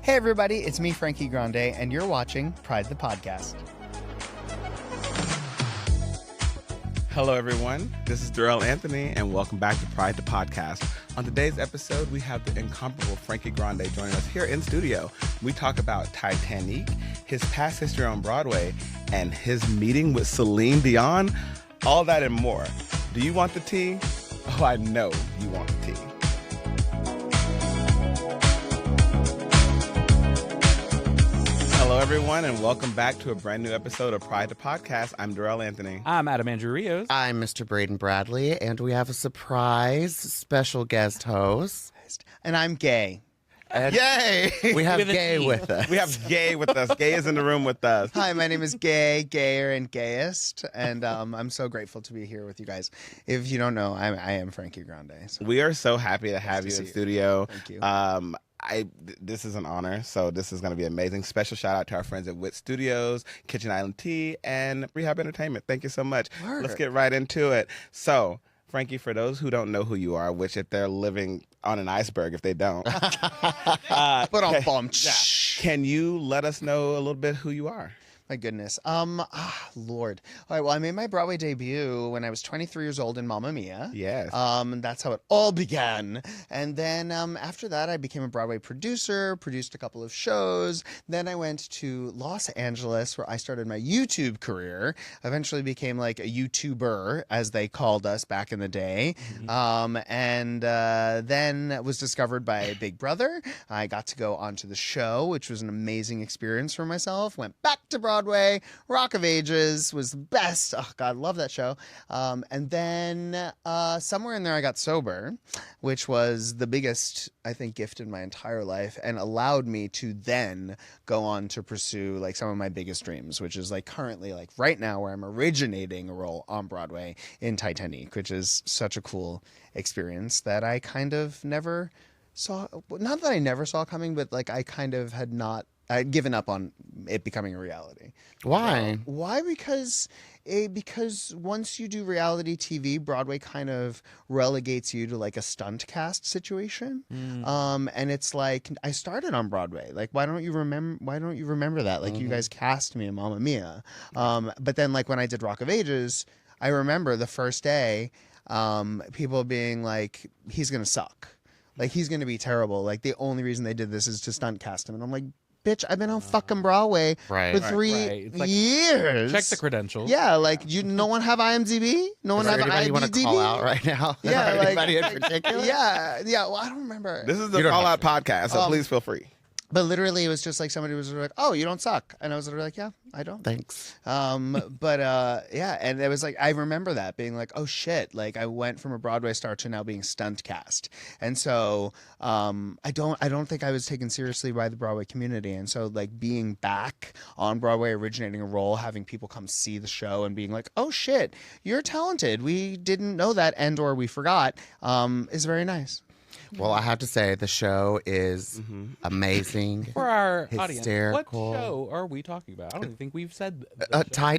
Hey everybody, it's me, Frankie Grande, and you're watching Pride the Podcast. Hello everyone, this is Darrell Anthony, and welcome back to Pride the Podcast. On today's episode, we have the incomparable Frankie Grande joining us here in studio. We talk about Titanique, his past history on Broadway, and his meeting with Celine Dion. All that and more. Do you want the tea? Oh, I know you want the tea. Hello, everyone, and welcome back to a brand new episode of Pride the Podcast. I'm Darrell Anthony. I'm Adam Andrew Rios. I'm Mr. Braden Bradley, and we have a surprise special guest host. And I'm gay. Yay! We have With a Gay T. with us. We have Gay with us. Gay is in the room with us. Hi, my name is Gay, gayer, and gayest, and I'm so grateful to be here with you guys. If you don't know, I am Frankie Grande. So. We are so happy to have you in studio. Thank you. This is an honor, so this is going to be amazing. Special shout out to our friends at Wit Studios, Kitchen Island Tea, and Rehab Entertainment. Thank you so much. Word. Let's get right into it. So, Frankie, for those who don't know who you are, which if they're living on an iceberg, if they don't, But on bomb. can you let us know a little bit who you are? My goodness. Lord. All right, well, I made my Broadway debut when I was 23 years old in Mamma Mia. Yes. That's how it all began. And then after that, I became a Broadway producer, produced a couple of shows. Then I went to Los Angeles, where I started my YouTube career. Eventually became like a YouTuber, as they called us back in the day. And then was discovered by Big Brother. I got to go onto the show, which was an amazing experience for myself. Went back to Broadway. Rock of Ages was the best. Oh, God, love that show. And then somewhere in there, I got sober, which was the biggest, I think, gift in my entire life and allowed me to then go on to pursue like some of my biggest dreams, which is like currently like right now where I'm originating a role on Broadway in Titanique, which is such a cool experience that I kind of never saw. Not that I never saw coming, but like I kind of had not. I'd given up on it becoming a reality. Why? Why? Because once you do reality TV, Broadway kind of relegates you to like a stunt cast situation. And it's like, I started on Broadway. Like, why don't you remember that? Like, you guys cast me in Mamma Mia. But then like when I did Rock of Ages, I remember the first day, people being like, he's going to suck. Like, he's going to be terrible. Like, the only reason they did this is to stunt cast him. And I'm like, bitch, I've been on fucking Broadway for 3 It's like, years. check the credentials. Yeah, like, no one have IMDb? No one Is have there anybody IMDb? you want to call out right now? Yeah, like, anybody in particular? Yeah, well, I don't remember. This is the Call Out Podcast, so please feel free. But literally, it was just like somebody was like, oh, you don't suck. And I was literally like, yeah, I don't. Thanks. Yeah, and it was like, I remember that being like, oh shit, like I went from a Broadway star to now being stunt cast. And so I don't think I was taken seriously by the Broadway community. And so like being back on Broadway, originating a role, having people come see the show and being like, oh shit, you're talented. We didn't know that and or we forgot, is very nice. Well, I have to say, the show is amazing. For our Hysterical. audience, what show are we talking about? I don't even think we've said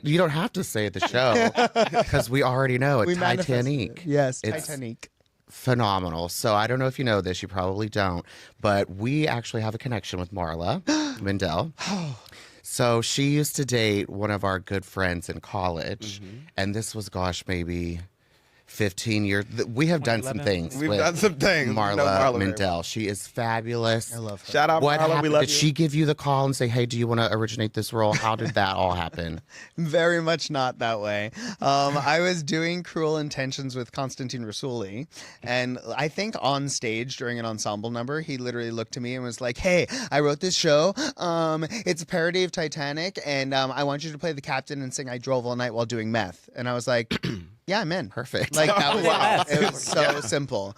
You don't have to say the show, because we already know it's We manifested Titanique. it. Yes, It's Titanique. phenomenal. So I don't know if you know this, you probably don't, but we actually have a connection with Marla Mindell. So she used to date one of our good friends in college, and this was, gosh, maybe 15 years. We have done some things. We've with done some things. Marla, Marla very Mindell. well. She is fabulous. I love her. Shout out What Marla, happened? we love Did you. she give you the call and say, hey, do you want to originate this role? How did that all happen? Very much not that way. I was doing Cruel Intentions with Constantine Rassouli, and I think on stage during an ensemble number, he literally looked to me and was like, hey, I wrote this show. It's a parody of Titanic, and I want you to play the captain and sing I Drove All Night While Doing Meth. And I was like, yeah, I'm in. Perfect. Like, that was Wow. it was so simple.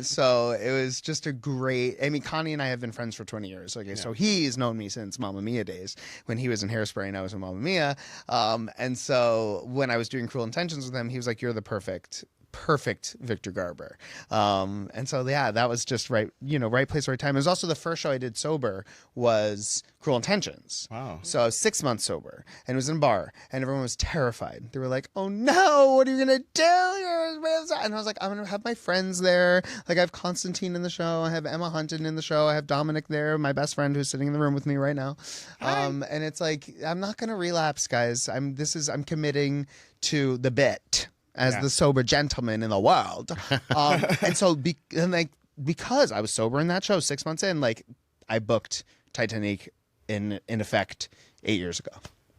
So it was just a great, I mean, Connie and I have been friends for 20 years. Okay, so he's known me since Mamma Mia days when he was in Hairspray and I was in Mamma Mia. And so when I was doing Cruel Intentions with him, he was like, you're the perfect perfect Victor Garber. And so, yeah, that was just right, right place, right time. It was also the first show I did sober was Cruel Intentions. Wow. So I was 6 months sober, and it was in a bar, and everyone was terrified. They were like, oh no, what are you going to do? And I was like, I'm going to have my friends there. Like, I have Constantine in the show. I have Emma Hunton in the show. I have Dominic there, my best friend who's sitting in the room with me right now. And it's like, I'm not going to relapse, guys. I'm committing to the bit as the sober gentleman in the world. And so, because I was sober in that show 6 months in, like, I booked Titanique in effect 8 years ago.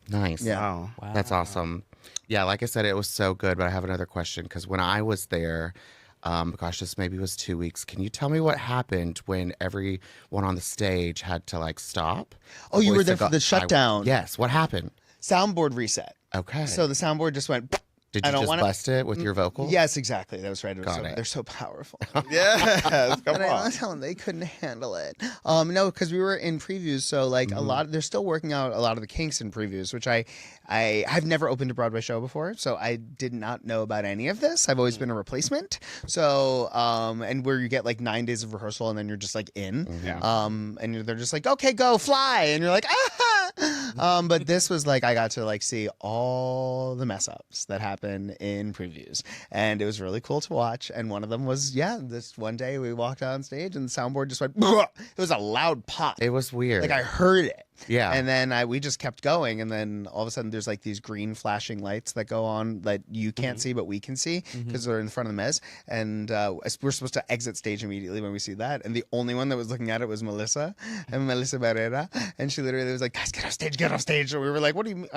Nice. Yeah. Wow. That's awesome. Yeah, like I said, it was so good, but I have another question because when I was there, gosh, this maybe was 2 weeks. Can you tell me what happened when everyone on the stage had to like stop? Oh, you were there for the shutdown. Yes. What happened? Soundboard reset. Okay. So the soundboard just went. Did you just bust it with your vocals? Yes, exactly. That was right. Got it. They're so powerful. Yes, come And I on. was telling them they couldn't handle it. No, because we were in previews, so like they're still working out a lot of the kinks in previews, which I've never opened a Broadway show before, so I did not know about any of this. I've always been a replacement. So and where you get like 9 days of rehearsal and then you're just like in. Yeah. And they're just like, okay, go fly, and you're like, ah. But this was like I got to like see all the mess ups that happen in previews, and it was really cool to watch. And one of them was this one day we walked on stage and the soundboard just went. It was a loud pop. It was weird. Like I heard it. Yeah. And then we just kept going, and then all of a sudden there's like these green flashing lights that go on that you can't see but we can see because they're in front of the mez, and we're supposed to exit stage immediately when we see that, and the only one that was looking at it was Melissa Barrera, and she literally was like, guys, get off stage, and we were like, what do you mean?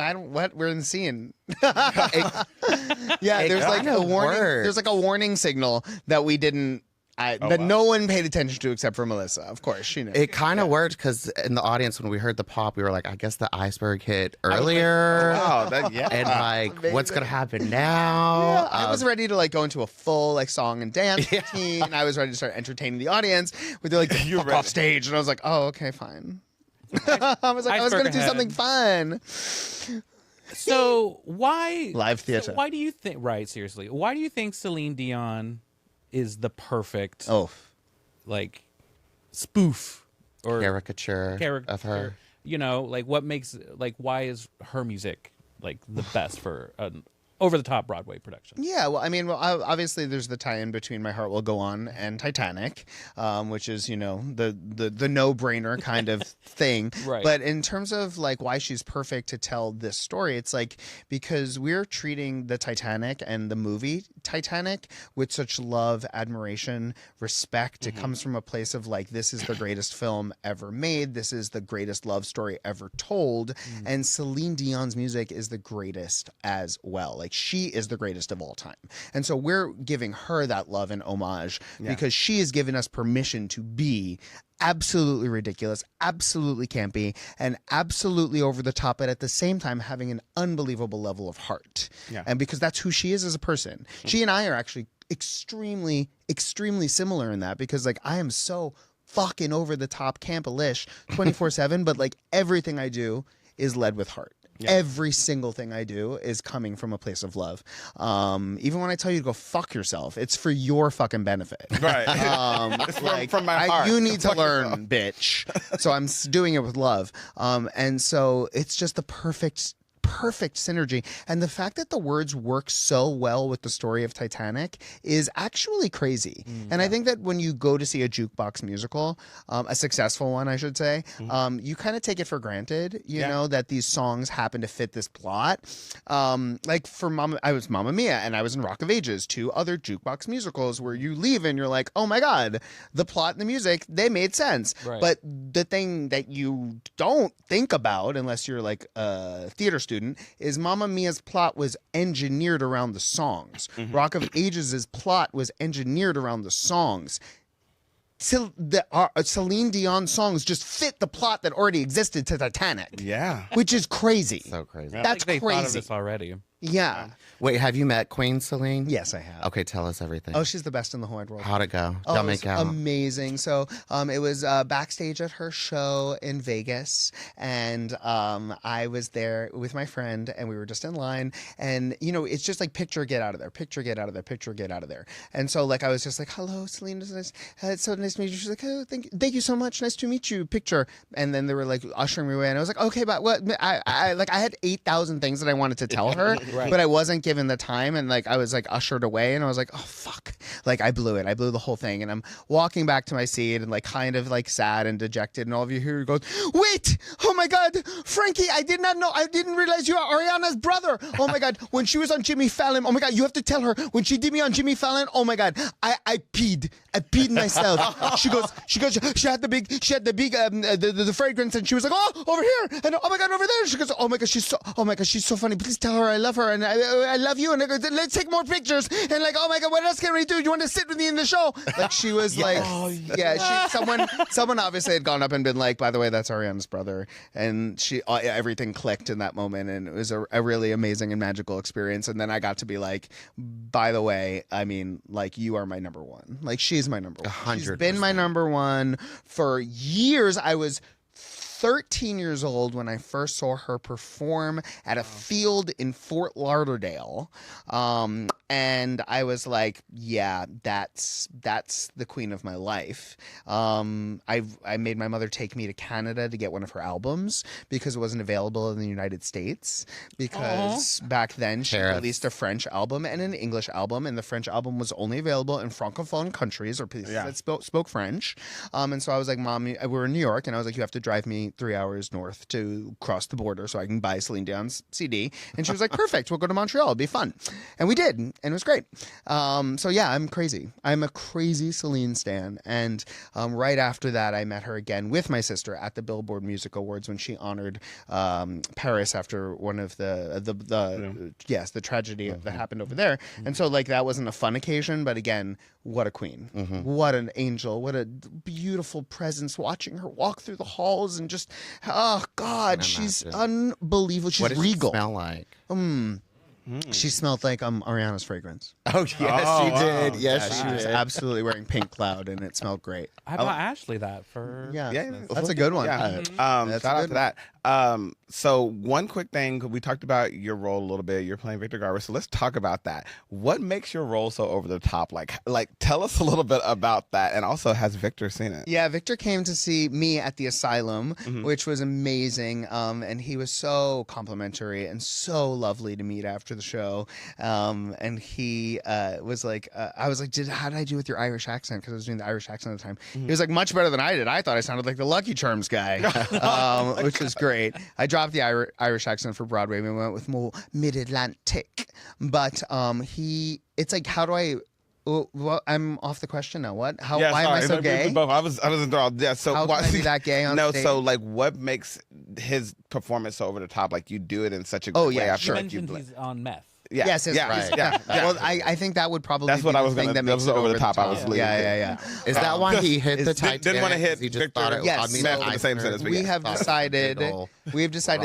We're in the scene. Yeah, there's like a warning. There's like a warning signal that we didn't. No one paid attention to except for Melissa. Of course, she knew. It kind of worked because in the audience, when we heard the pop, we were like, I guess the iceberg hit earlier. Wow, And like, what's going to happen Yeah, now? I was ready to like go into a full like song and dance routine. I was ready to start entertaining the audience with like the fuck off stage, and I was like, oh, okay, fine. I was going to do something fun. So why Live theater. So why do you think? Right, seriously, why do you think Celine Dion is the perfect like spoof or Caricature character of her. Like what makes why is her music like the best for an over the top Broadway production? Yeah, well, I mean, obviously there's the tie-in between My Heart Will Go On and Titanic, which is, the no-brainer kind of thing. Right. But in terms of like why she's perfect to tell this story, it's like because we're treating the Titanic and the movie Titanic with such love, admiration, respect. It comes from a place of like, this is the greatest film ever made. This is the greatest love story ever told. And Celine Dion's music is the greatest as well. Like, she is the greatest of all time. And so we're giving her that love and homage because she has given us permission to be absolutely ridiculous, absolutely campy, and absolutely over the top, but at the same time having an unbelievable level of heart. Yeah. And because that's who she is as a person. She and I are actually extremely, extremely similar in that, because like I am so fucking over the top camp-a-lish 24/7, but like everything I do is led with heart. Yeah. Every single thing I do is coming from a place of love. Even when I tell you to go fuck yourself, it's for your fucking benefit. Right. It's from my heart. You need to learn, bitch. So I'm doing it with love. And so it's just the perfect synergy. And the fact that the words work so well with the story of Titanic is actually crazy. And I think that when you go to see a jukebox musical, a successful one, I should say, you kind of take it for granted, you know, that these songs happen to fit this plot. Like for I was Mamma Mia and I was in Rock of Ages, two other jukebox musicals where you leave and you're like, oh my God, the plot and the music, they made sense. Right. But the thing that you don't think about, unless you're like a theater student, is Mamma Mia's plot was engineered around the songs. Rock of Ages' plot was engineered around the songs. Celine Dion songs just fit the plot that already existed to Titanic. Yeah. Which is crazy. So crazy. That's they crazy. thought of this already. Yeah. Wait, have you met Queen Celine? Yes, I have. Okay, tell us everything. Oh, she's the best in the whole wide world. How'd it go? Oh, Y'all it was make out? amazing. So it was backstage at her show in Vegas, and I was there with my friend, and we were just in line, and it's just like picture, get out of there, picture, get out of there, picture, get out of there. And so like I was just like, hello, Celine, it's so nice to meet you. She's like, oh, thank you so much, nice to meet you, picture. And then they were like ushering me away, and I was like, okay, but what? I had 8,000 things that I wanted to tell her, Right. but I wasn't given the time, and like I was like ushered away, and I was like, oh fuck, like I blew it. I blew the whole thing, and I'm walking back to my seat and like kind of like sad and dejected, and all of you here goes, wait, oh my god, Frankie, I didn't realize you are Ariana's brother. Oh my god, when she was on Jimmy Fallon, oh my god, you have to tell her when she did me on Jimmy Fallon, oh my god, I peed myself. She had the big the fragrance, and she was like, oh, over here, and oh my god, over there. She goes, oh my god, she's so funny. Please tell her I love her, and I love you, and I go, let's take more pictures, and like, oh my god, what else can we do? You want to sit with me in the show? Like she was like, someone obviously had gone up and been like, by the way, that's Ariana's brother, and everything clicked in that moment, and it was a really amazing and magical experience. And then I got to be like, by the way, I mean, like, you are my number one. Like, she's my number one. 100%. She's been my number one for years. I was 13 years old when I first saw her perform at a field in Fort Lauderdale. And I was like, yeah, that's the queen of my life. I made my mother take me to Canada to get one of her albums because it wasn't available in the United States, because back then she released a French album and an English album, and the French album was only available in Francophone countries or places that spoke French. And so I was like, Mom, we were in New York, and I was like, you have to drive me 3 hours north to cross the border so I can buy Celine Dion's CD. And she was like, perfect, we'll go to Montreal, it'll be fun. And we did, and it was great. So yeah, I'm crazy. I'm a crazy Celine stan. And right after that, I met her again with my sister at the Billboard Music Awards when she honored Paris after one of the tragedy that happened over there. And so like that wasn't a fun occasion, but again, what a queen. What an angel. What a beautiful presence, watching her walk through the halls and just, oh God, she's unbelievable. She's what did regal. She smell like? She smelled like Ariana's fragrance. Oh, yes, she did. Yes, she was absolutely wearing Pink Cloud, and it smelled great. I bought Ashley that for that's a good one. Yeah. Shout out to that. So one quick thing, we talked about your role a little bit. You're playing Victor Garber, so let's talk about that. What makes your role so over the top? Like tell us a little bit about that. And also, has Victor seen it? Yeah, Victor came to see me at the Asylum, which was amazing. And he was so complimentary and so lovely to meet after the show. And he was like, I was like, how did I do with your Irish accent? Because I was doing the Irish accent at the time. He was like, much better than I did. I thought I sounded like the Lucky Charms guy, which was great. I dropped the Irish accent for Broadway. We went with more mid-Atlantic. But it's like, how do I... Well, I'm off the question now. What? Why am I so gay? I was enthralled. Yeah. So how can I be that gay on stage? So like, what makes his performance so over the top? Like, you do it in such a great way. I feel like you mentioned he's on meth. Yeah. Yes, right. Yeah. Well, I think that would probably that's be what I was the thing that makes it over the top. I was yeah. Is that why he hit the Titanic? Didn't want to hit he just Victor. thought it, yes. I mean, the same sentence. We have decided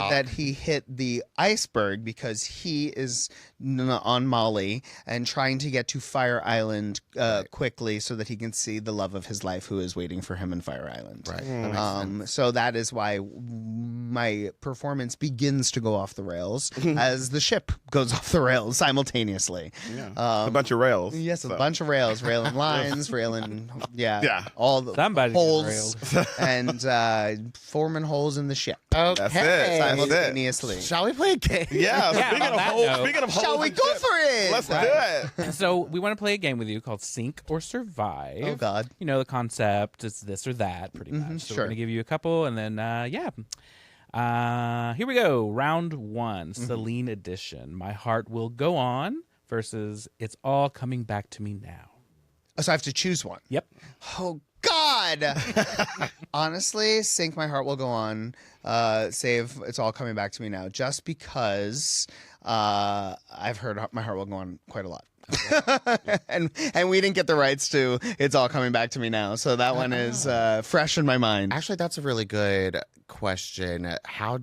that he hit the iceberg because he is on Molly and trying to get to Fire Island quickly so that he can see the love of his life who is waiting for him in Fire Island. Right. So that is why my performance begins to go off the rails as the ship goes off the rails simultaneously. A bunch of rails. Yes, a bunch of rails, railing lines, railing, all the Somebody holes and forming holes in the ship. Okay. That's it. Simultaneously. Shall we play a game? Yeah. Speaking of holes, shall we go for it? Let's do it. So we want to play a game with you called Sink or Survive. Oh God. You know the concept. It's this or that, pretty much. So we're going to give you a couple, and then here we go. Round one, Celine edition. My Heart Will Go On versus It's All Coming Back to Me Now. So I have to choose one. Yep. Oh God. Honestly, Sink My Heart Will Go On. Save It's All Coming Back to Me Now. Just because I've heard My Heart Will Go On quite a lot. and we didn't get the rights to It's All Coming Back to Me Now. So that one is fresh in my mind. Actually, that's a really good question. How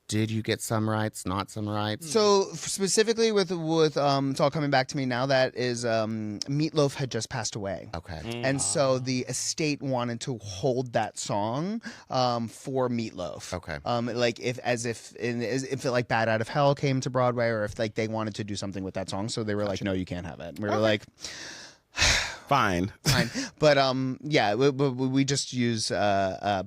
did you get some rights, not some rights? So specifically with it's all coming back to me now. That is Meatloaf had just passed away. Okay. And so the estate wanted to hold that song for Meatloaf. Okay. Like if like Bad Out of Hell came to Broadway, or if like they wanted to do something with that song, so they were like, no, you can't have it. And we were like, Fine. but yeah, we just use A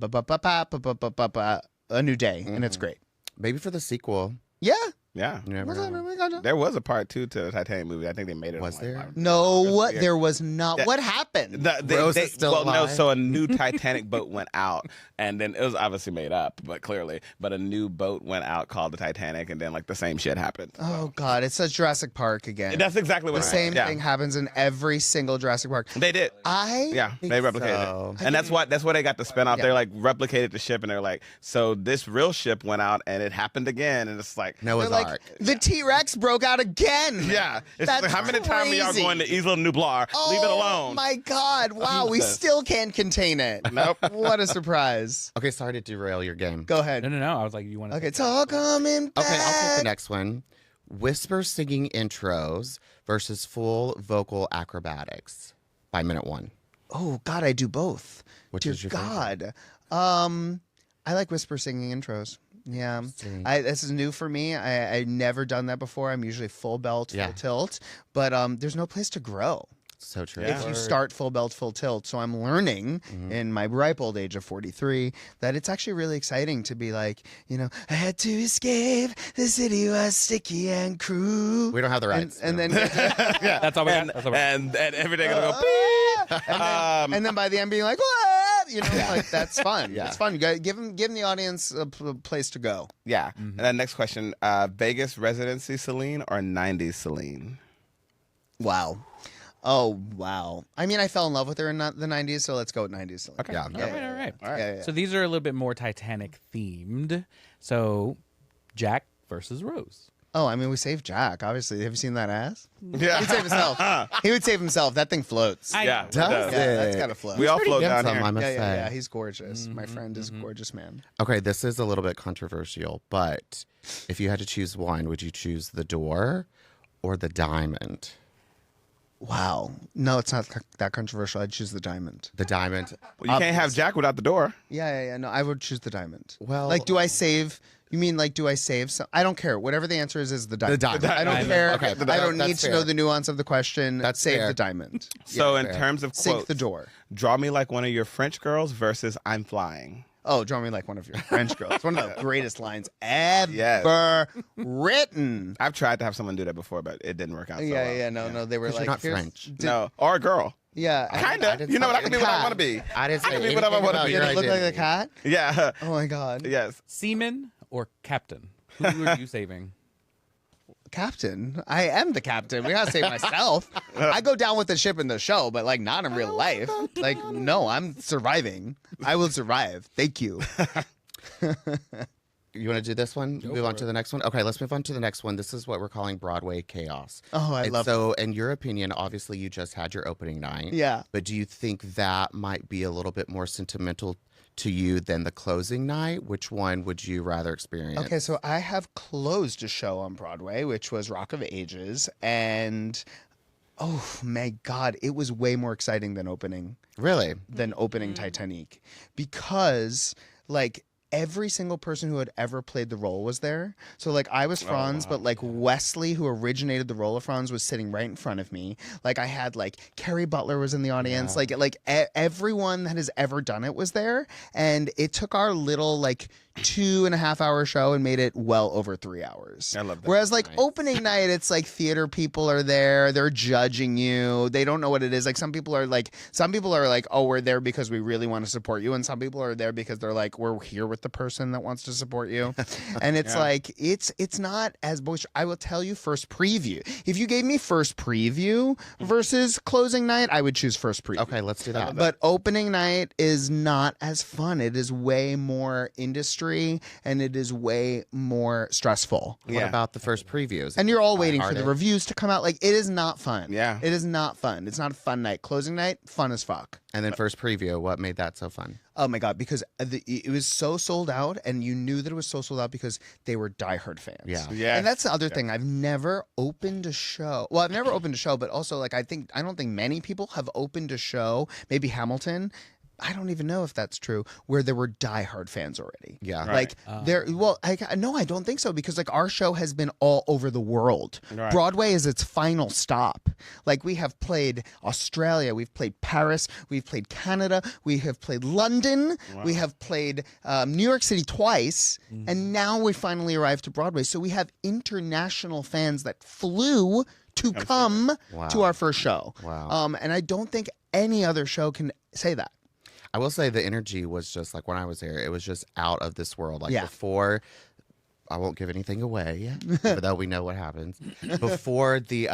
New Day, and it's great. Maybe for the sequel. Yeah. Yeah. You never know. There was a part 2 to the Titanic movie. I think they made it. Was on, there? like, No, there was not. What happened? Rose is still alive? So a new Titanic boat went out, and then it was obviously made up, but a new boat went out called the Titanic, and then like the same shit happened. Oh God, it's such Jurassic Park again. That's exactly what The same thing happens in every single Jurassic Park. They did. I They replicated so. it, and that's why they got the spinoff. Yeah. They're like replicated the ship, and they're like, so this real ship went out, and it happened again, and it's like Noah's They're like, Ark. the T-Rex broke out again. yeah, it's That's like, how many times are y'all crazy. going to Isla Nublar? Leave it alone. Oh my God! Wow, we Jesus. still can't contain it. Nope. What a surprise! Okay, sorry to derail your game. Go ahead. No. I was like, you want to? Okay, it's all coming back. Okay, I'll take the next one. Whisper singing intros versus full vocal acrobatics by minute 1. Oh God, I do both. Which Dear is your God. I like whisper singing intros. Yeah, Sing. this is new for me. I never done that before. I'm usually full belt, full tilt, but there's no place to grow So true. if you start full belt, full tilt. So I'm learning in my ripe old age of 43 that it's actually really exciting to be like, I had to escape. The city was sticky and cruel. We don't have the rights. And then That's all we got. That's all we got. and every day gonna go. and then by the end being like, what? Like that's fun. Yeah. It's fun. You gotta give the audience a place to go. Yeah. And then next question: Vegas residency Celine or '90s Celine? Wow. Oh wow. I mean, I fell in love with her in the 90s, so let's go with 90s. Okay. Yeah. All right. Yeah. So these are a little bit more Titanic themed. So Jack versus Rose. Oh, I mean, we saved Jack. Obviously, have you seen that ass? Yeah. He'd save himself. He would save himself. That thing floats. Yeah. it Does does. it? Yeah, that's gotta float. We all float down Handsome, here. I must say. yeah. He's gorgeous. My friend is a gorgeous man. Okay, this is a little bit controversial, but if you had to choose one, would you choose the door or the diamond? Wow. No, it's not that controversial. I'd choose the diamond. The diamond. Well, you can't have Jack without the door. Yeah. No, I would choose the diamond. Well- like, do I save? You mean like, do I save some? I don't care. Whatever the answer is the diamond. diamond. I don't Diamond. care. Okay, I don't that's need to fair. know the nuance of the question. That's save fair. the diamond. So in fair. terms of Sink quotes, the door. draw me like one of your French girls versus I'm flying. Oh, draw me like one of your French girls. One of the greatest lines ever Yes. written. I've tried to have someone do that before, but it didn't work out. So well. Yeah. No. They were 'Cause like, you're not "Here's- French." No, or a girl. Yeah. Kind I of. didn't You know what? I say can be what I cat. want to be. I didn't say can be anything whatever I wanna about be. your Did it look like a identity. cat? Yeah. Oh my God. Yes. Seaman or captain? Who are you saving? Captain. I am the captain. We gotta save myself. I go down with the ship in the show, but like not in real life. Like, no, I'm surviving. I will survive. Thank you. You want to do this one? Move on to the next one? Okay, let's move on to the next one. This is what we're calling Broadway chaos. Oh, I And love so, in your opinion, obviously you just had your opening night. Yeah. But do you think that might be a little bit more sentimental to you than the closing night? Which one would you rather experience? Okay, so I have closed a show on Broadway, which was Rock of Ages, and oh my God, it was way more exciting than opening Really? Titanique, because like every single person who had ever played the role was there. So like I was Franz, but like Wesley, who originated the role of Franz, was sitting right in front of me. Like I had like Carrie Butler was in the audience. Everyone that has ever done it was there, and it took our little like 2.5 hour show and made it well over 3 hours. I love that. Whereas like opening night, it's like theater people are there, they're judging you, they don't know what it is. Like some people are like, oh, we're there because we really want to support you, and some people are there because they're like, we're here with the person that wants to support you. And it's like it's not as boisterous. I will tell you, first preview. If you gave me first preview versus closing night, I would choose first preview. Okay, let's do that. But opening night is not as fun. It is way more industry history, and it is way more stressful. What about the first previews? And you're all waiting for the reviews to come out. Like, it is not fun. Yeah. It is not fun. It's not a fun night. Closing night, fun as fuck. And then first preview, what made that so fun? Oh my God, because it was so sold out, and you knew that it was so sold out because they were diehard fans. Yeah. Yes. And that's the other thing. I've never opened a show. Well, I've never opened a show, but also, like, I don't think many people have opened a show, maybe Hamilton. I don't even know if that's true, where there were diehard fans already. Yeah. Like, I don't think so, because, like, our show has been all over the world. Right. Broadway is its final stop. Like, we have played Australia, we've played Paris, we've played Canada, we have played London, we have played New York City twice, and now we finally arrived to Broadway. So we have international fans that flew to come to our first show. Wow. And I don't think any other show can say that. I will say the energy was just like when I was there, it was just out of this world. Like before, I won't give anything away, even though we know what happens. Before the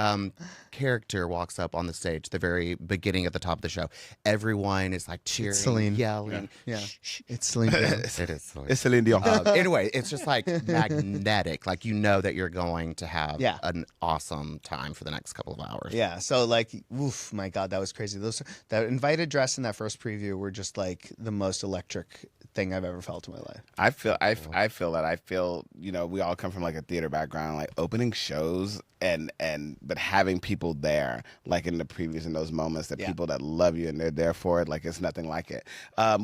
character walks up on the stage, the very beginning at the top of the show, everyone is like cheering, Celine. yelling. Yeah. It's Celine Dion. It is Celine. It's Celine Dion. Anyway, it's just like magnetic. Like, you know that you're going to have an awesome time for the next couple of hours. Yeah, so like, oof, my God, that was crazy. That invited dress and that first preview were just like the most electric thing I've ever felt in my life. I feel you know, we all come from like a theater background, like opening shows but having people there, like in the previews, in those moments, that people that love you and they're there for it, like it's nothing like it.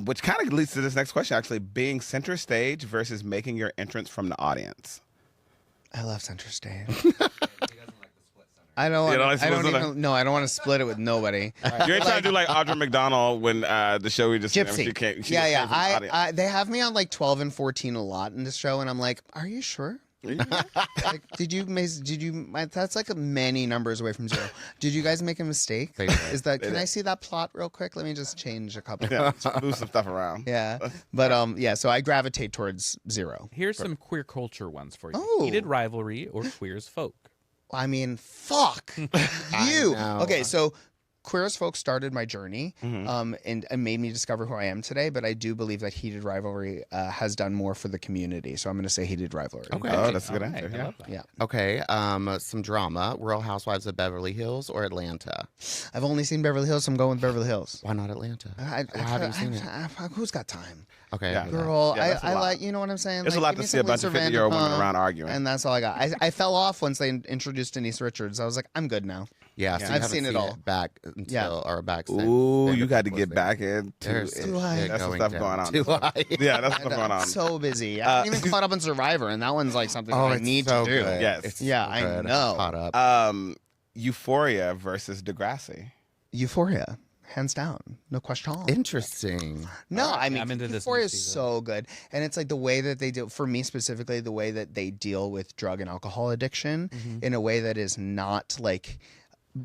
Which kind of leads to this next question, actually, being center stage versus making your entrance from the audience. I love center stage. I don't want to split it with nobody. You ain't trying to do like Audra McDonald when the show we just Gypsy. She came, They have me on like 12 and 14 a lot in this show, and I'm like, are you sure? Like, did you? That's like many numbers away from zero. Did you guys make a mistake? Is that? Can I see that plot real quick? Let me just change a couple. Move some stuff around. Yeah, but so I gravitate towards zero. Here's some queer culture ones for you. Oh. Heated rivalry or queer as folk. I mean, fuck you. Okay, so Queer as Folk started my journey and made me discover who I am today, but I do believe that Heated Rivalry has done more for the community, so I'm going to say Heated Rivalry. Okay. Oh, that's a good answer. I love that. Yeah. Okay, some drama. Real Housewives of Beverly Hills or Atlanta? I've only seen Beverly Hills, so I'm going with Beverly Hills. Why not Atlanta? I haven't seen it. Who's got time? Okay. Yeah. Girl, Yeah, I like, you know what I'm saying? It's like, a lot give to me see a some bunch of Lisa 50-year-old women Vanderpump, around arguing. And that's all I got. I fell off once they introduced Denise Richards. I was like, I'm good now. Yeah, so you I've haven't seen it all. Back until or back since. Ooh, you Vanderpump got to was get there. back into There's it. some high. shit That's some going stuff down. going on. Too high. Yeah, that's stuff going I'm on. so busy. I haven't even caught up on Survivor, and that one's like something that I it's need so to do. good. Yes. It's Yeah, so I good. know. Caught up. Euphoria versus Degrassi. Euphoria, hands down, no question. Interesting. No, I mean, I'm into this Euphoria new is season. so good, and it's like the way that they do. For me specifically, the way that they deal with drug and alcohol addiction in a way that is not like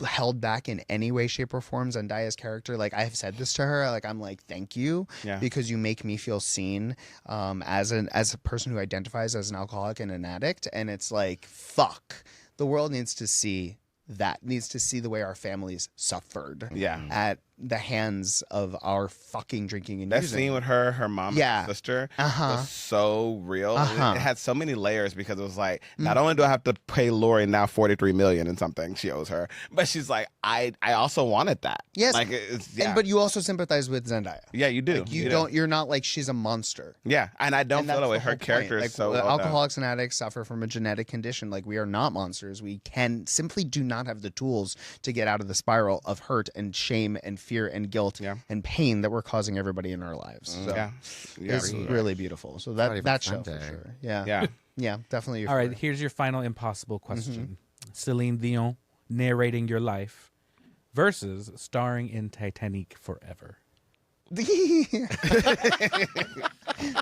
held back in any way, shape, or form. Zendaya's character, like I have said this to her, like I'm like, thank you, because you make me feel seen as a person who identifies as an alcoholic and an addict, and it's like, fuck, the world needs to see that, needs to see the way our families suffered at the hands of our fucking drinking and That using. scene with her mom and sister was so real. It had so many layers because it was like, not only do I have to pay Lori now $43 million and something she owes her, but she's like, I also wanted that. Yes, like it's, but you also sympathize with Zendaya. Yeah, you do. Like, you don't. You're not like she's a monster. Yeah, and I don't feel that way. Her character is so well done. Alcoholics and addicts suffer from a genetic condition. Like, we are not monsters. We simply do not have the tools to get out of the spiral of hurt and shame and fear and guilt and pain that we're causing everybody in our lives. So it's really beautiful. So that show for sure. Yeah, definitely. All right, here's your final impossible question. Celine Dion narrating your life versus starring in Titanique forever.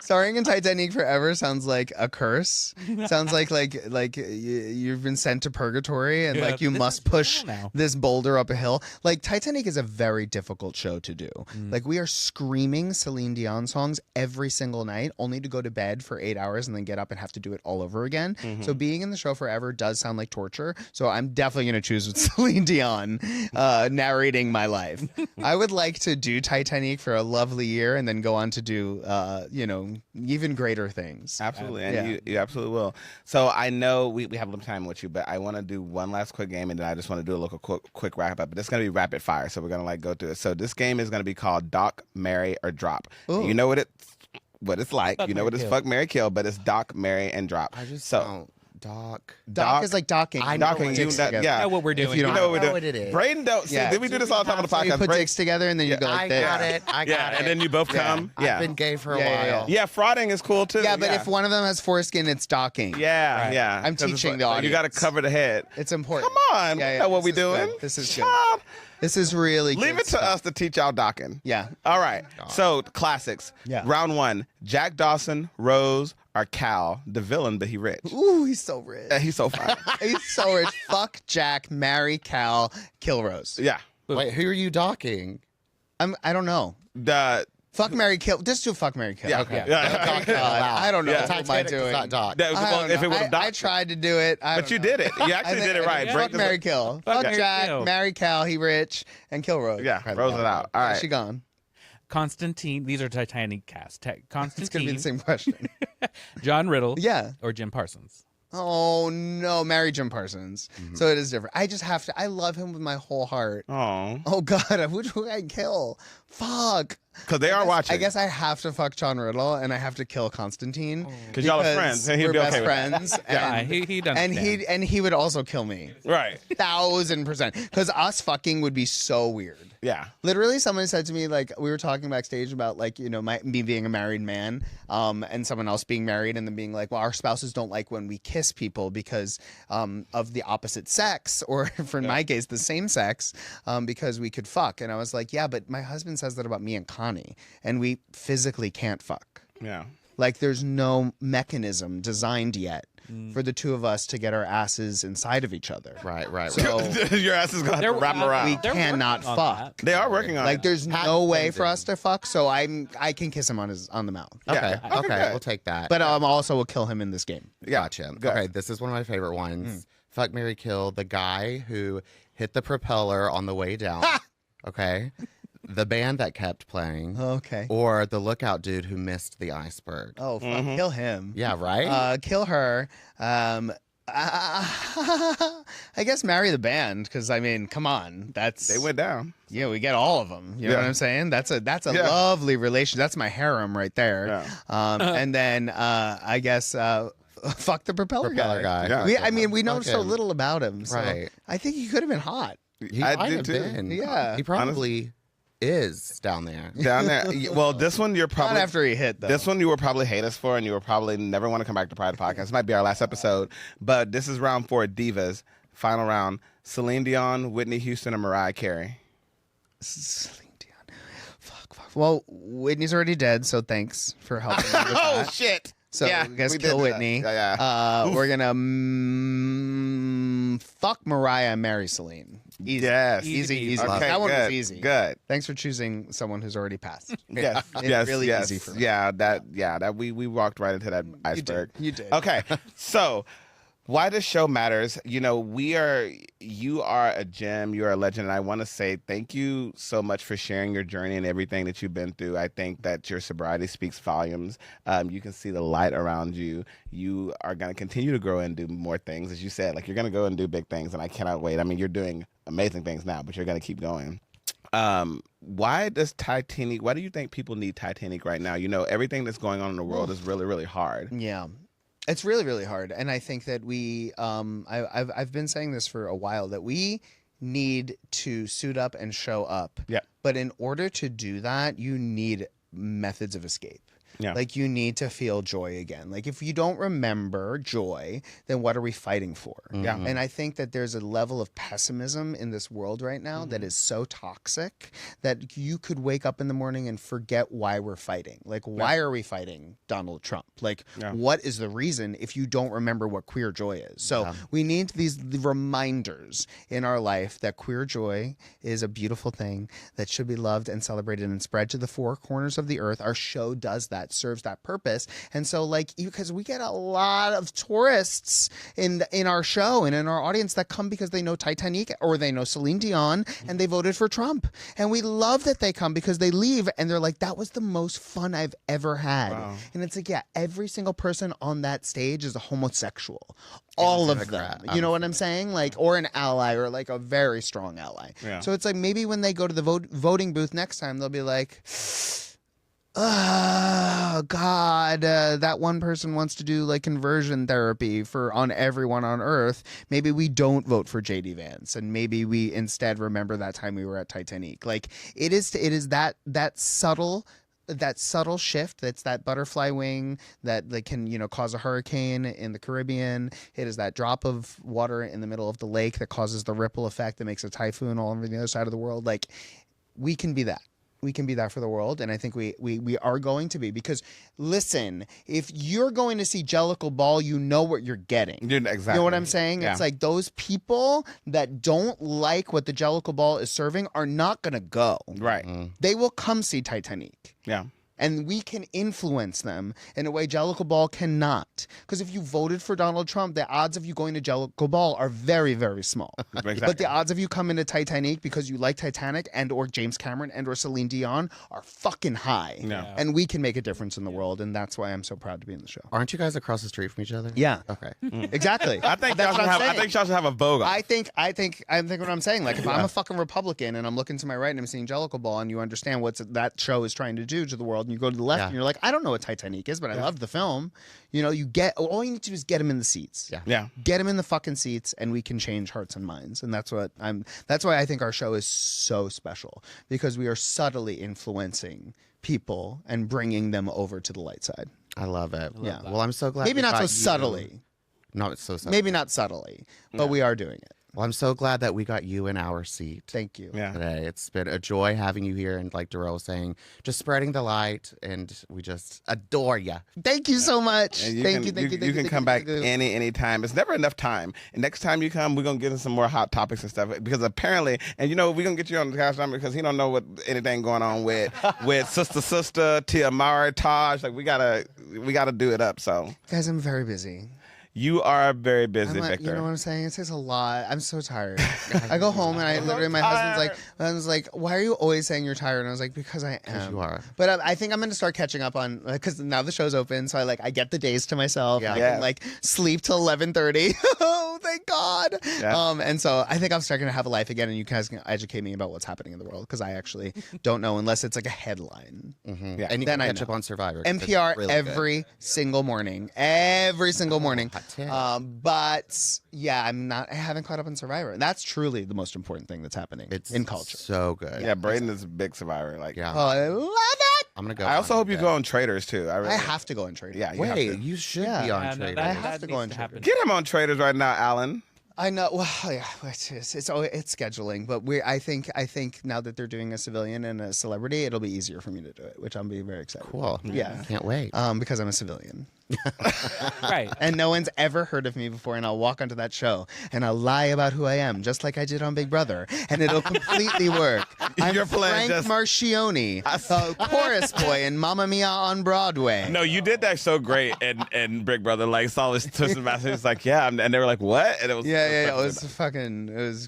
Starring in Titanique forever sounds like a curse. Sounds like you've been sent to purgatory and like you must push this boulder up a hill. Like, Titanic is a very difficult show to do. Like, we are screaming Celine Dion songs every single night, only to go to bed for 8 hours and then get up and have to do it all over again. So being in the show forever does sound like torture. So I'm definitely going to choose with Celine Dion narrating my life. I would like to do Titanic for a lovely year and then go on to do, even greater things. Absolutely, and you absolutely will. So I know we have a little time with you, but I want to do one last quick game, and then I just want to do a little quick wrap up. But it's going to be rapid fire, so we're going to go through it. So this game is going to be called Doc, Marry, or Drop. You know what it's like. Fuck, you know what it's kill. fuck, marry, kill, but it's Doc, Marry, and Drop. I just so. don't. Doc is like docking. I know Docking, what you it is. that, You yeah. know what we're doing. you don't You know what know we're what doing. it is. Braden don't. Yeah. See, did we do this all the time on the So you podcast? put Braden- dicks together and then you go like I this. got it. I got it. and then you both come. Yeah. I've been gay for a Yeah. while. Yeah, frauding is cool too. Yeah, but if one of them has foreskin, it's docking. Yeah, Right. yeah. I'm 'Cause it's teaching the You got to audience. cover the head. It's important. Come on, we know what we this is doing. good. This is good. Child, This is really good. leave it to stuff. us to teach y'all docking. Yeah. All right. So classics. Yeah. Round one: Jack Dawson, Rose, or Cal, the villain, but he rich. Ooh, he's so rich. He's so fine. He's so rich. Fuck Jack, marry Cal, kill Rose. Yeah. Wait, who are you docking? I don't know. The Fuck, marry, kill. Just do fuck, marry, kill. yeah. Okay. Yeah. God, I don't know. Yeah. What am I Titanic does doing? not dock. That- I well, don't if know. it would have I tried to do it. but you did it. You actually did it right. Fuck, Break the- marry, kill. Fuck marry, Jack, kill. marry Cal, he rich, and kill Rose. Yeah, Rose it out. All right. She gone. Constantine. These are Titanic cast. It's Constantine. gonna be the same question. John Riddle. Yeah. Or Jim Parsons. Oh no, marry Jim Parsons. So it is different. I just have to. I love him with my whole heart. Oh, Oh God, which would I kill? Fuck. because they are watching. I guess I have to fuck John Riddle and I have to kill Constantine because y'all are friends, and he'd we're be best okay with that. friends. Yeah, and, he'd and understand. he would also kill me. Right. 1,000%. Because us fucking would be so weird. Yeah. Literally, someone said to me, like, we were talking backstage about, like, me being a married man, and someone else being married, and then being like, well, our spouses don't like when we kiss people because of the opposite sex, or for in my case, the same sex, because we could fuck. And I was like, yeah, but my husband says that about me and Connie, and we physically can't fuck. Yeah. Like, there's no mechanism designed yet for the two of us to get our asses inside of each other. Right. So Your ass is gonna have to wrap around. we They're cannot working on fuck. They are working on Like, it. there's Patent no way pending. for us to fuck, so I can kiss him on the mouth. Okay. Yeah. Okay. good. We'll take that. But also will kill him in this game. Yeah. Gotcha. Good. Okay, this is one of my favorite ones. Fuck, marry, kill the guy who hit the propeller on the way down. Okay. The band that kept playing. Okay. Or the lookout dude who missed the iceberg. Oh, fuck. Kill him. Yeah, right? Kill her. I guess marry the band, because I mean, come on, that's They went down. we get all of them. You know Yeah. what I'm saying? That's a Yeah. lovely relation. That's my harem right there. Yeah. And then I guess fuck the propeller guy. Yeah. We know Fuck so him. little about him. So Right. I think he could have been hot. He I might did have too. been. Yeah. He probably is down there. Down there. Well, this one you're Not probably after he hit though. This one you will probably hate us for, and you will probably never want to come back to Pride Podcast. This might be our last episode, but this is round 4, Divas. Final round: Celine Dion, Whitney Houston, and Mariah Carey. Celine Dion. Fuck. Well, Whitney's already dead, so thanks for helping me with Oh that. shit! So Yeah, I guess we kill did that. Whitney. Yeah. We're gonna fuck Mariah and marry Celine. Easy. Yes. Easy. Okay, That one was good, easy. Good. Thanks for choosing someone who's already passed. Yes. It's yes. really yes. easy for me. Yeah. That we walked right into that iceberg. You did. Okay. So, why this show matters? You are a gem. You're a legend, and I want to say thank you so much for sharing your journey and everything that you've been through. I think that your sobriety speaks volumes. You can see the light around you. You are going to continue to grow and do more things, as you said. Like, you're going to go and do big things, and I cannot wait. I mean, you're doing amazing things now, but you're going to keep going. Why do you think people need Titanique right now? Everything that's going on in the world is really, really hard. Yeah. It's really, really hard. And I think that I've been saying this for a while, that we need to suit up and show up. Yeah. But in order to do that, you need methods of escape. Yeah. Like, you need to feel joy again. Like, if you don't remember joy, then what are we fighting for? Yeah. And I think that there's a level of pessimism in this world right now that is so toxic that you could wake up in the morning and forget why we're fighting. Like, why are we fighting Donald Trump? Like, what is the reason if you don't remember what queer joy is? So we need these reminders in our life that queer joy is a beautiful thing that should be loved and celebrated and spread to the 4 corners of the earth. Our show does that that serves that purpose. And so like, because we get a lot of tourists in our show and in our audience that come because they know Titanique or they know Celine Dion and they voted for Trump. And we love that they come because they leave and they're like, that was the most fun I've ever had. Wow. And it's like, yeah, every single person on that stage is a homosexual. All of them. You know what I'm saying? Like, or an ally or like a very strong ally. Yeah. So it's like maybe when they go to the voting booth next time, they'll be like, oh God, that one person wants to do like conversion therapy on everyone on Earth. Maybe we don't vote for JD Vance, and maybe we instead remember that time we were at Titanique. Like it is that subtle shift. That's that butterfly wing that like can cause a hurricane in the Caribbean. It is that drop of water in the middle of the lake that causes the ripple effect that makes a typhoon all over the other side of the world. Like we can be that. We can be that for the world, and I think we are going to be, because listen, if you're going to see Jellicle Ball, you know what you're getting. Exactly. You know what I'm saying? Yeah. It's like those people that don't like what the Jellicle Ball is serving are not going to go. Right. They will come see Titanique. Yeah. And we can influence them in a way Jellicle Ball cannot. Because if you voted for Donald Trump, the odds of you going to Jellicle Ball are very, very small. Exactly. But the odds of you coming to Titanique because you like Titanic and or James Cameron and or Celine Dion are fucking high. Yeah. And we can make a difference in the world, and that's why I'm so proud to be in the show. Aren't you guys across the street from each other? Yeah. Okay. Exactly. I think That's what I'm saying. I think y'all should have a vogue. I think what I'm saying. Like, if I'm a fucking Republican and I'm looking to my right and I'm seeing Jellicle Ball, and you understand what that show is trying to do to the world, and you go to the left and you're like, I don't know what Titanique is, but I love the film. You all you need to do is get them in the seats. Yeah. Get them in the fucking seats, and we can change hearts and minds. And that's why I think our show is so special, because we are subtly influencing people and bringing them over to the light side. I love it. Yeah. Well, I'm so glad. Maybe we not got so you. subtly. Not so subtly. Maybe not subtly, but we are doing it. Well, I'm so glad that we got you in our seat. Thank you. Yeah. Today. It's been a joy having you here, and like Darrell was saying, just spreading the light, and we just adore you. Thank you so much. And Thank you. You can come back any time. It's never enough time. And next time you come, we're gonna get into some more hot topics and stuff. Because apparently, and we're gonna get you on the couch because he don't know what anything going on with sister Tia Mara Taj. Like we gotta do it up. So Guys, I'm very busy. you are very busy, Victor. You know what I'm saying? It takes a lot. I'm so tired. I go home and I literally, my husband's like, why are you always saying you're tired? And I was like, because I am. You are. But I think I'm going to start catching up on, because now the show's open. So I get the days to myself. Yeah. I can sleep till 11:30. Oh, thank God. Yeah. And so I think I'm starting to have a life again, and you guys can educate me about what's happening in the world, because I actually don't know unless it's like a headline. Mm-hmm. Yeah. And you Then can I catch up know. on Survivor. 'cause it's NPR really every single morning. Every single morning. Hot tip. But yeah, I haven't caught up on Survivor. That's truly the most important thing that's happening It's in culture. so good. Yeah, Braden is a big survivor. Like, Yeah. Oh, I love it. I'm gonna go. I also on hope you today. go on Traders too. I have to go on Traders. Yeah, you have Wait, to. you should Yeah. be on Yeah, no, Traders. I have to needs go on to Twitter. happen. Get him on Traders right now, Alan. I know. Well, yeah, it's scheduling, but I think now that they're doing a civilian and a celebrity, it'll be easier for me to do it, which I'm be very excited. Cool. Yeah. Can't wait. Because I'm a civilian. Right. And no one's ever heard of me before, and I'll walk onto that show and I'll lie about who I am, just like I did on Big Brother, and it'll completely work. I'm You're playing Frank Marchione, the chorus boy in Mamma Mia on Broadway. No, you did that so great in Big Brother. Like, saw this twisted message. It's like, yeah, and they were like, what? And it was Yeah. It was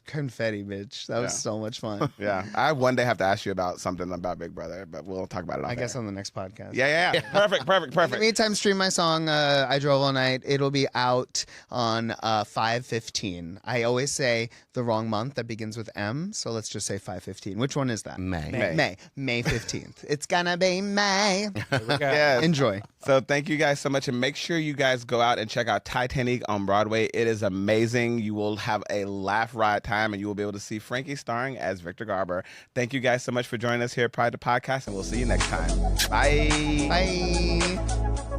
confetti, bitch. That was Yeah. so much fun. Yeah, I one day have to ask you about something about Big Brother, but we'll talk about it. I guess on the next podcast. Yeah. Perfect. In the meantime, stream my song, I Drove All Night. It'll be out on 5/15. I always say the wrong month that begins with M, so let's just say 5/15. Which one is that? May. May 15th. It's gonna be May. Here we go. Yes. Enjoy. So thank you guys so much, and make sure you guys go out and check out Titanique on Broadway. It is amazing. You will have a laugh riot time, and you will be able to see Frankie starring as Victor Garber. Thank you guys so much for joining us here at Pride the Podcast, and we'll see you next time. Bye. Bye.